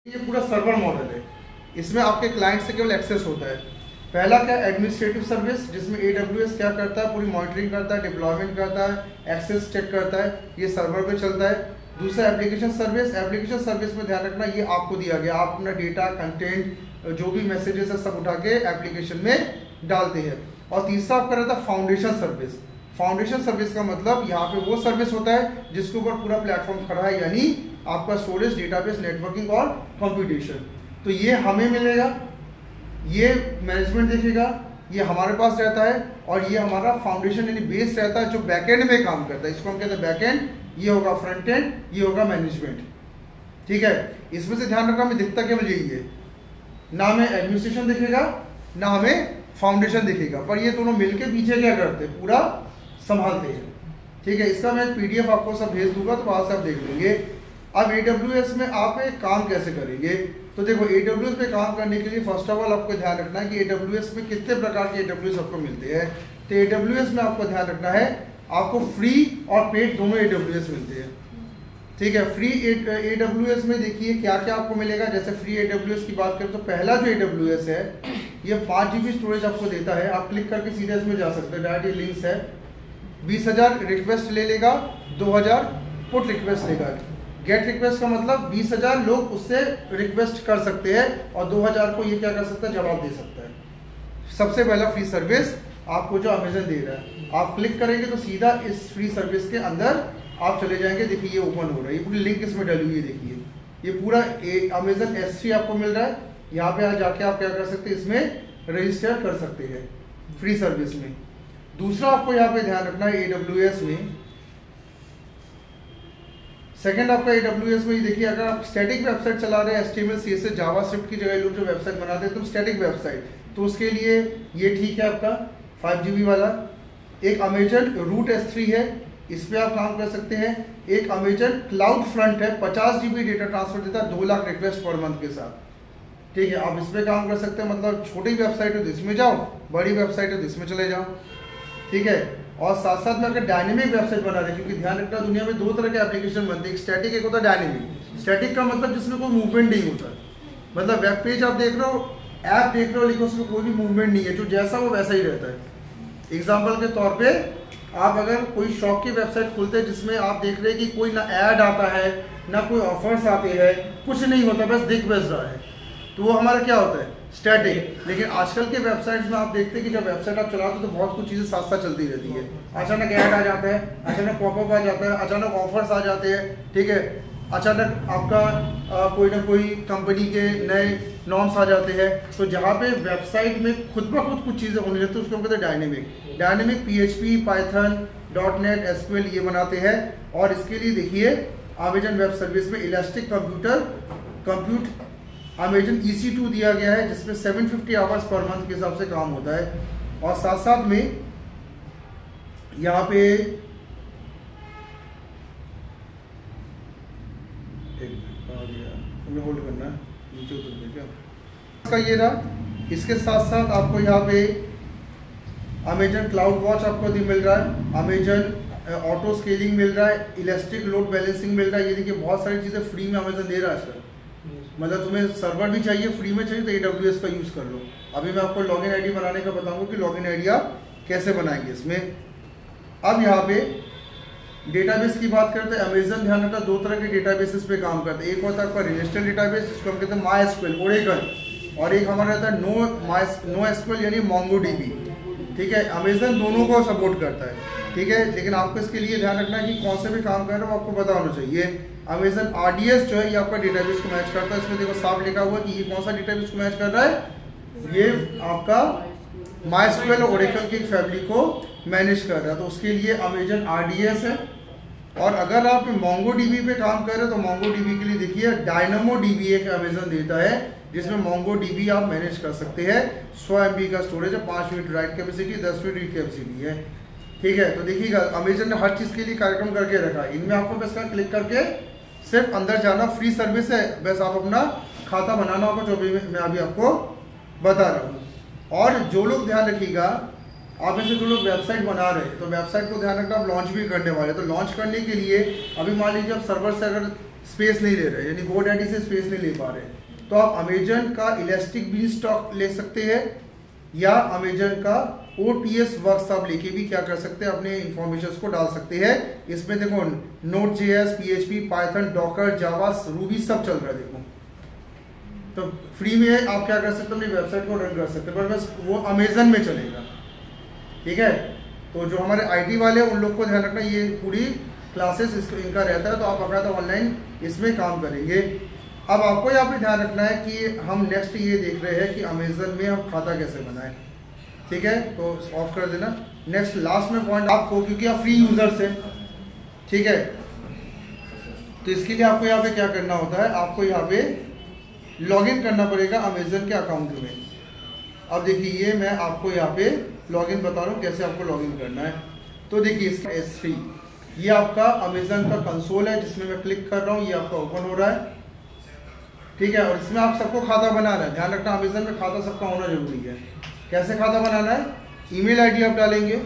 ये पूरा server model है। इसमें आपके क्लाइंट से केवल एक्सेस होता है। पहला क्या, एडमिनिस्ट्रेटिव सर्विस, जिसमें AWS क्या करता है, पूरी मॉनिटरिंग करता है, डिप्लॉयमेंट करता है, एक्सेस चेक करता है, ये सर्वर पे चलता है। दूसरा एप्लीकेशन सर्विस, एप्लीकेशन सर्विस में ध्यान रखना ये आपको दिया गया, आप अपना डेटा, कंटेंट, जो भी मैसेजेस है सब उठा के एप्लीकेशन में डालते हैं। और तीसरा आपका रहता है फाउंडेशन सर्विस। फाउंडेशन सर्विस का मतलब यहाँ पे वो सर्विस होता है जिसके ऊपर पूरा प्लेटफॉर्म खड़ा है, यानी आपका स्टोरेज, डेटाबेस, नेटवर्किंग और कंप्यूटेशन। तो ये हमें मिलेगा, ये मैनेजमेंट देखेगा, ये हमारे पास रहता है, और ये हमारा फाउंडेशन यानी बेस रहता है जो बैकएंड में काम करता है। इसको हम कहते हैं बैकएंड, ये होगा फ्रंट एंड, ये होगा मैनेजमेंट। ठीक है, इसमें से ध्यान रखना, हमें दिखता केवल यही है, ना हमें एडमिनिस्ट्रेशन दिखेगा ना हमें फाउंडेशन दिखेगा, पर ये दोनों मिलके पीछे क्या करते हैं, पूरा संभालते हैं। ठीक है, इसका मैं PDF आपको सब भेज दूंगा, तो वहां से आप देख लेंगे। अब AWS में आप एक काम कैसे करेंगे, तो देखो AWS पे काम करने के लिए फर्स्ट ऑफ ऑल आपको ध्यान रखना है कि AWS में कितने प्रकार के AWS आपको मिलते हैं। तो AWS में आपको ध्यान रखना है, आपको फ्री और पेड दोनों AWS मिलते हैं। ठीक है, फ्री AWS में देखिए क्या क्या आपको मिलेगा। जैसे फ्री AWS की बात करें तो पहला जो AWS है ये 5 GB स्टोरेज आपको देता है। आप क्लिक करके सीधे इसमें जा सकते हैं, डायरेक्ट लिंक्स है। 20,000 रिक्वेस्ट ले लेगा, 2,000 पुट रिक्वेस्ट लेगा। गेट रिक्वेस्ट का मतलब 20,000 लोग उससे रिक्वेस्ट कर सकते हैं और 2,000 को ये क्या कर सकता है, जवाब दे सकता है। सबसे पहला फ्री सर्विस आपको जो अमेजन दे रहा है, आप क्लिक करेंगे तो सीधा इस फ्री सर्विस के अंदर आप चले जाएंगे। देखिए ये ओपन हो रहा है, ये पूरी लिंक इसमें डली हुई है। देखिए ये पूरा अमेजन S3 आपको मिल रहा है। यहाँ पे जाके आप क्या कर सकते हैं, इसमें रजिस्टर कर सकते हैं फ्री सर्विस में। दूसरा आपको यहाँ पे ध्यान रखना है AWS में, सेकंड आपका AWS में, ये देखिए अगर आप स्टैटिक वेबसाइट चला रहे हैं, HTML CSS जावास्क्रिप्ट की जगह लोग जो वेबसाइट बनाते हैं तो स्टैटिक वेबसाइट, तो उसके लिए ये ठीक है आपका 5 GB वाला। एक अमेजन रूट S3 है, इस पर आप काम कर सकते हैं। एक अमेजन क्लाउड फ्रंट है, 50 GB डेटा ट्रांसफर देता है, 2 लाख रिक्वेस्ट पर मंथ के साथ। ठीक है, आप इस पर काम कर सकते हैं। मतलब छोटी वेबसाइट है तो इसमें जाओ, बड़ी वेबसाइट है तो इसमें चले जाओ। ठीक है, और साथ साथ में अगर डायनेमिक वेबसाइट बना रहे, क्योंकि ध्यान रखना दुनिया में 2 तरह के एप्लीकेशन बनते हैं, एक स्टैटिक, एक होता है डायनेमिक। स्टैटिक का मतलब जिसमें कोई मूवमेंट नहीं होता, मतलब वेब पेज आप देख रहे हो, ऐप देख रहे हो, लेकिन उसमें कोई भी मूवमेंट नहीं है, जो जैसा वो वैसा ही रहता है। एग्जाम्पल के तौर पे आप अगर कोई शॉप की वेबसाइट खोलते हैं जिसमें आप देख रहे हैं कि कोई ना ऐड आता है ना कोई ऑफर्स आते हैं, कुछ नहीं होता, बस दिख बस रहा है, तो वो हमारा क्या होता है, स्टैटिक। लेकिन आजकल के वेबसाइट्स में आप देखते हैं कि जब वेबसाइट आप चलाते हो तो बहुत कुछ चीज़ें साथ साथ चलती रहती है। अचानक ऐड आ जाता है, अचानक पॉपअप आ जाता है, अचानक ऑफर्स आ जाते हैं। ठीक है, अचानक आपका कोई ना कोई कंपनी के नए नॉर्म्स आ जाते हैं। तो जहाँ पे वेबसाइट में खुद ब खुद कुछ चीज़ें होने लगती है उसको हम कहते हैं dynamic. Dynamic PHP, Python, .NET, SQL ये बनाते हैं। और इसके लिए देखिए अमेजन वेब सर्विस में इलास्टिक कंप्यूट अमेजन EC2 दिया गया है, जिसमें 750 आवर्स पर मंथ के हिसाब से काम होता है। और साथ साथ में यहाँ पे होल्ड करना है, नीचे उतर क्या इसका ये रहा। इसके साथ साथ आपको यहाँ पे अमेजन क्लाउड वॉच आपको मिल रहा है, अमेजन ऑटो स्केलिंग मिल रहा है, इलास्टिक लोड बैलेंसिंग मिल रहा है। ये देखिए बहुत सारी चीज़ें फ्री में अमेजन दे रहा है आजकल। मतलब तुम्हें सर्वर भी चाहिए, फ्री में चाहिए तो AWS का यूज़ कर लो। अभी मैं आपको लॉगिन ID बनाने का बताऊंगा कि लॉगिन ID आप कैसे बनाएंगे इसमें। अब यहाँ पे डेटाबेस की बात करते हैं। अमेजन ध्यान रखना 2 तरह के डेटाबेसेस पे काम करते हैं। एक होता है आपका रिलेशनल डेटाबेस, जिसको हम कहते हैं MySQL, ओरेकल, और एक हमारा रहता है NoSQL यानी MongoDB। ठीक है, अमेजन दोनों को सपोर्ट करता है। ठीक है, लेकिन आपको इसके लिए ध्यान रखना है कि कौन से भी काम कर रहे हो आपको पता होना चाहिए। अमेजन RDS जो है ये आपका डेटाबेस को मैच करता है। इसमें देखो साफ लिखा हुआ कि ये कौन सा डेटाबेस को मैच कर रहा है, ये आपका MySQL और ओरेकल की फैमिली को मैनेज कर रहा है, तो उसके लिए अमेजन RDS है। और अगर आप MongoDB पे काम कर रहे हो तो MongoDB के लिए देखिए DynamoDB एक अमेजन देता है, जिसमें MongoDB आप मैनेज कर सकते हैं। 100 MB का स्टोरेज है, 5 minute right capacity, 10 minute read capacity है। ठीक है, तो देखिएगा अमेजन ने हर चीज़ के लिए कार्यक्रम करके रखा है। इनमें आपको बस क्लिक करके सिर्फ अंदर जाना, फ्री सर्विस है, बस आप अपना खाता बनाना होगा, जो भी मैं अभी आपको बता रहा हूँ। और जो लोग ध्यान रखिएगा, आप ऐसे जो लोग वेबसाइट बना रहे हैं तो वेबसाइट को ध्यान रखना, आप लॉन्च भी करने वाले, तो लॉन्च करने के लिए अभी मान लीजिए आप सर्वर से अगर स्पेस नहीं ले रहे, यानी GoDaddy से स्पेस नहीं ले पा रहे, तो आप अमेजन का इलास्टिक बीन स्टॉक ले सकते हैं या अमेजन का OTS वर्क्स आप लेके भी क्या कर सकते हैं, अपने इंफॉर्मेशन को डाल सकते हैं। इसमें देखो Node.js, PHP, पाइथन, डॉकर, जावा, रूबी सब चल रहा है। देखो तो फ्री में आप क्या कर सकते हैं, अपनी वेबसाइट को रन कर सकते हैं, पर बस वो अमेजन में चलेगा। ठीक है, तो जो हमारे IT वाले हैं उन लोग को ध्यान रखना, ये पूरी क्लासेस इनका रहता है, तो आप अगर ऑनलाइन इसमें काम करेंगे। अब आपको यहाँ पे ध्यान रखना है कि हम नेक्स्ट ये देख रहे हैं कि अमेजन में हम खाता कैसे बनाएं। ठीक है, तो ऑफ कर देना। नेक्स्ट लास्ट में पॉइंट आपको, क्योंकि आप फ्री यूजर्स हैं, ठीक है, तो इसके लिए आपको यहाँ पे क्या करना होता है, आपको यहाँ पे लॉगिन करना पड़ेगा अमेजन के अकाउंट में। अब देखिए ये मैं आपको यहाँ पे लॉगिन बता रहा हूँ कैसे आपको लॉगिन करना है। तो देखिए इसका S3 ये आपका अमेजन का कंसोल है जिसमें मैं क्लिक कर रहा हूँ, ये आपका ओपन हो रहा है। ठीक है, और इसमें आप सबको खाता बनाना है। ध्यान रखना अमेजन में खाता सबका होना जरूरी है। कैसे खाता बनाना है, ईमेल आईडी आप डालेंगे,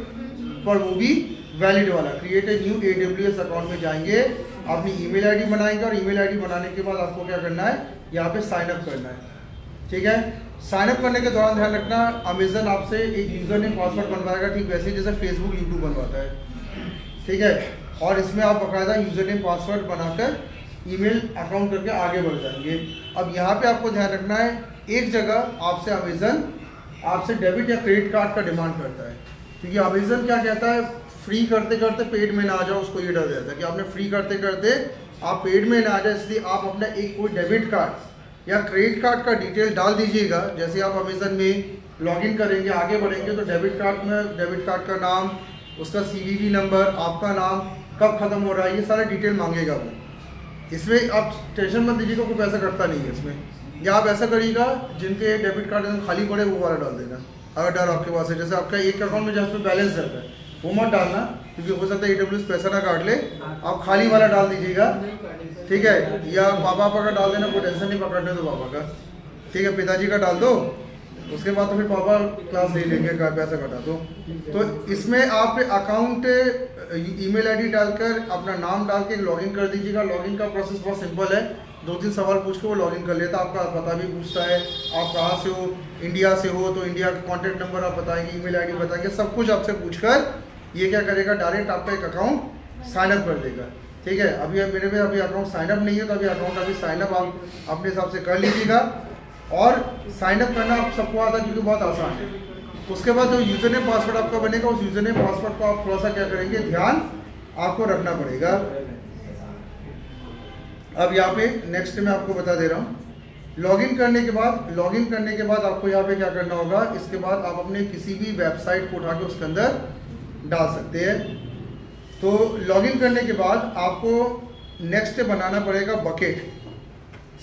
पर वो भी वैलिड वाला। Create a new AWS account में जाएंगे, अपनी ईमेल आईडी बनाएंगे, और ईमेल आईडी बनाने के बाद आपको क्या करना है, यहाँ पे साइन अप करना है। ठीक है, साइन अप करने के दौरान ध्यान रखना अमेजन आपसे एक यूजर नेम पासवर्ड बनवाएगा, ठीक वैसे जैसे फेसबुक यूट्यूब बनवाता है। ठीक है, और इसमें आप बकायदा यूजर नेम पासवर्ड बनाकर ईमेल अकाउंट करके आगे बढ़ जाएंगे। अब यहाँ पे आपको ध्यान रखना है, एक जगह आपसे अमेजन आपसे डेबिट या क्रेडिट कार्ड का डिमांड करता है, क्योंकि अमेजन क्या कहता है, फ्री करते करते पेड में ना आ जाओ, उसको ये डर रहता है कि आपने फ्री करते करते आप पेड में ना आ जाए, इसलिए आप अपना एक कोई डेबिट कार्ड या क्रेडिट कार्ड का डिटेल डाल दीजिएगा। जैसे आप अमेजन में लॉगिन करेंगे, आगे बढ़ेंगे, तो डेबिट कार्ड का नाम, उसका CVV नंबर, आपका नाम, कब खत्म हो रहा है, ये सारा डिटेल मांगेगा वो। इसमें आप टेंशन मत दीजिएगा, कोई पैसा कटता नहीं है इसमें। या आप ऐसा करिएगा जिनके डेबिट कार्ड खाली पड़े वो वाला डाल देना, अगर डर आपके पास है। जैसे आपका एक अकाउंट में जहाँ पे बैलेंस रहता है वो मत डालना, क्योंकि हो सकता है AWS पैसा ना काट ले। आप खाली वाला डाल दीजिएगा, ठीक है, या पापा का डाल देना, कोई टेंशन नहीं, पकड़ने दो पापा का। ठीक है, पिताजी का डाल दो, उसके बाद तो फिर पापा क्लास ले लेंगे, पैसा कटा दो। तो इसमें आप अकाउंट ईमेल आईडी डालकर अपना नाम डाल के लॉगिन कर दीजिएगा। लॉगिन का प्रोसेस बहुत सिंपल है, 2-3 सवाल पूछ के वो लॉगिन कर लेता है। आपका पता भी पूछता है, आप कहाँ से हो, इंडिया से हो तो इंडिया का कॉन्टैक्ट नंबर आप बताएंगे, ईमेल आईडी बताएंगे, सब कुछ आपसे पूछकर ये क्या करेगा, डायरेक्ट आपका एक अकाउंट साइन अप कर देगा। ठीक है, अभी मेरे में अभी अकाउंट साइन अप नहीं है, तो अभी अकाउंट अभी साइन अप आप अपने हिसाब से कर लीजिएगा। और साइन अप करना आप सबको आता है, क्योंकि बहुत आसान है। उसके बाद जो यूजर नेम पासवर्ड आपका बनेगा, उस यूजर नेम पासवर्ड को आप थोड़ा सा क्या करेंगे, ध्यान आपको रखना पड़ेगा। अब यहाँ पे नेक्स्ट में आपको बता दे रहा हूँ, लॉगिन करने के बाद आपको यहाँ पे क्या करना होगा, इसके बाद आप अपने किसी भी वेबसाइट को उठा के उसके अंदर डाल सकते हैं। तो लॉगिन करने के बाद आपको नेक्स्ट बनाना पड़ेगा बकेट।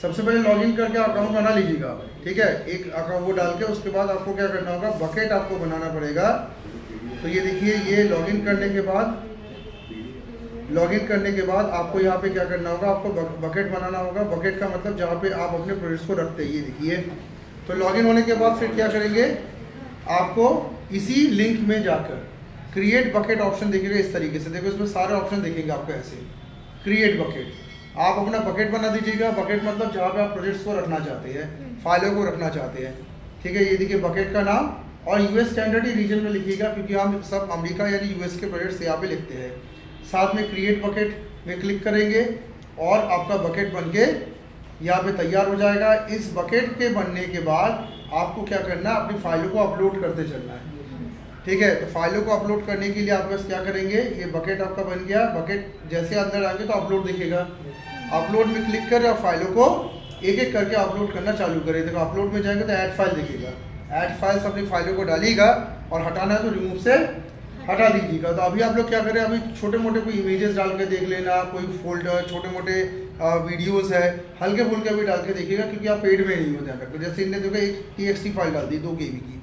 सबसे पहले लॉगिन करके अकाउंट बना लीजिएगा, ठीक है, एक अकाउंट वो डाल के उसके बाद आपको क्या करना होगा, बकेट आपको बनाना पड़ेगा। तो ये देखिए, ये लॉगिन करने के बाद आपको यहाँ पे क्या करना होगा, आपको बकेट बनाना होगा। बकेट का मतलब जहाँ पे आप अपने प्रोजेक्ट्स को रखते हैं, ये देखिए। तो लॉगिन होने के बाद फिर क्या करेंगे, आपको इसी लिंक में जाकर क्रिएट बकेट ऑप्शन देखिएगा इस तरीके से। देखो इसमें सारे ऑप्शन देखेंगे आपको ऐसे, क्रिएट बकेट, आप अपना बकेट बना दीजिएगा। बकेट मतलब जहाँ पे आप प्रोजेक्ट्स को रखना चाहते हैं, फाइलों को रखना चाहते हैं, ठीक है। ये देखिए बकेट का नाम, और US स्टैंडर्ड ही रीजन में लिखिएगा, क्योंकि हम सब अमेरिका यानी US के प्रोजेक्ट्स यहाँ पे लिखते हैं। साथ में क्रिएट बकेट में क्लिक करेंगे और आपका बकेट बन के यहाँ पे तैयार हो जाएगा। इस बकेट के बनने के बाद आपको क्या करना है, अपनी फाइलों को अपलोड करते चलना है, ठीक है। तो फाइलों को अपलोड करने के लिए आप बस क्या करेंगे, ये बकेट आपका बन गया। बकेट जैसे अंदर आएंगे तो अपलोड दिखेगा, अपलोड में क्लिक कर फाइलों को एक एक करके अपलोड करना चालू करें। देखो अपलोड में जाएंगे तो ऐड फाइल दिखेगा, ऐड फाइल्स अपनी फाइलों को डालिएगा, और हटाना है तो रिमूव से हटा दीजिएगा। तो अभी आप लोग क्या करें, अभी छोटे मोटे कोई इमेजेस डाल के देख लेना, कोई फोल्डर, छोटे मोटे वीडियोस है, हल्के फुल्के भी डाल के देखिएगा, क्योंकि आप पेड में नहीं हो। ध्यान रखो, जैसे इनने देखो एक TXT फाइल डाल दी 2 KB की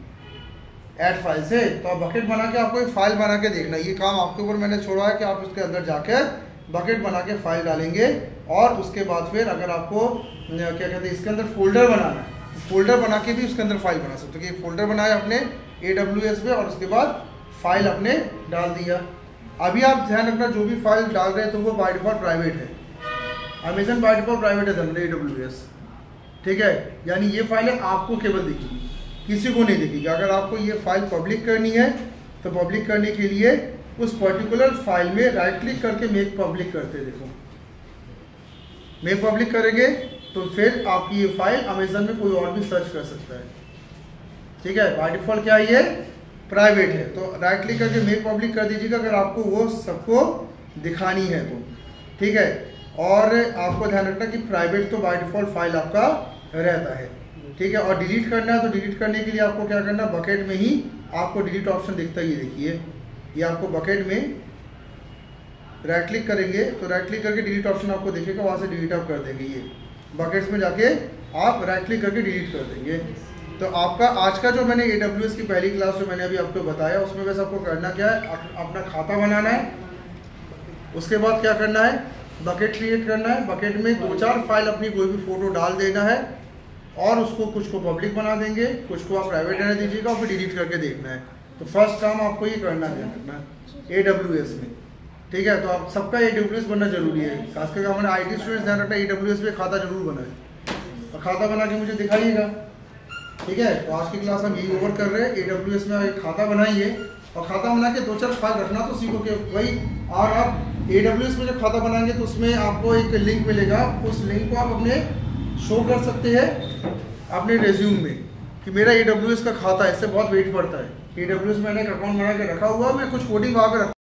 ऐड फाइल से, तो आप बकेट बना के आपको एक फाइल बना के देखना। ये काम आपके ऊपर मैंने छोड़ा है कि आप उसके अंदर जाकर बकेट बना के फाइल डालेंगे, और उसके बाद फिर अगर आपको क्या कहते हैं इसके अंदर फोल्डर बनाना है, फोल्डर बना के भी उसके अंदर फाइल बना सकते हो। कि फोल्डर बनाया अपने AWS में, और उसके बाद फाइल अपने डाल दिया। अभी आप ध्यान रखना, जो भी फाइल डाल रहे हैं तो वो बाय डिफॉल्ट प्राइवेट है। अमेजन बाय डिफॉल्ट प्राइवेट है जनरल AWS, ठीक है। यानी ये फाइल आपको केवल दिखेगी, किसी को नहीं दिखेगी। अगर आपको ये फाइल पब्लिक करनी है तो पब्लिक करने के लिए उस पर्टिकुलर फाइल में राइट क्लिक करके मेक पब्लिक करते, देखो मेक पब्लिक करेंगे तो फिर आपकी ये फाइल अमेजन में कोई और भी सर्च कर सकता है, ठीक है। बाय डिफॉल्ट क्या है, ये प्राइवेट है, तो राइट क्लिक करके मेक पब्लिक कर दीजिएगा अगर आपको वो सबको दिखानी है तो, ठीक है। और आपको ध्यान रखना कि प्राइवेट तो बाय डिफॉल्ट फाइल आपका रहता है, ठीक है। और डिलीट करना है तो डिलीट करने के लिए आपको क्या करना, बकेट में ही आपको डिलीट ऑप्शन दिखता है, ये देखिए, ये आपको बकेट में राइट क्लिक करेंगे तो राइट क्लिक करके डिलीट ऑप्शन आपको दिखेगा, वहाँ से डिलीट आप कर देंगे। ये बकेट्स में जाके आप राइट क्लिक करके डिलीट कर देंगे। तो आपका आज का जो मैंने AWS की पहली क्लास जो मैंने अभी आपको बताया उसमें बस आपको करना क्या है, अपना खाता बनाना है। उसके बाद क्या करना है, बकेट क्रिएट करना है, बकेट में 2-4 फाइल अपनी कोई भी फोटो डाल देना है और उसको कुछ को पब्लिक बना देंगे, कुछ को आप प्राइवेट रहने दीजिएगा और फिर डिलीट करके देखना है। तो फर्स्ट काम आपको ये करना है AWS में, ठीक है। तो आप सबका AWS बनना जरूरी है, खास करके हमारे IT स्टूडेंट्स ध्यान रखना AWS में खाता जरूर बनाए और खाता बना के मुझे दिखाइएगा, ठीक है। तो आज की क्लास हम यही ओवर कर रहे हैं, AWS में एक खाता बनाइए और खाता बना के 2-4 फाइल रखना तो सीखो कि भाई। और आप AWS में जब खाता बनाएंगे तो उसमें आपको एक लिंक मिलेगा, उस लिंक को आप अपने शो कर सकते हैं अपने रेज्यूम में कि मेरा AWS का खाता है, इससे बहुत वेट पड़ता है। AWS मैंने एक अकाउंट बना के रखा हुआ, मैं कुछ कोडिंग वहाँ पे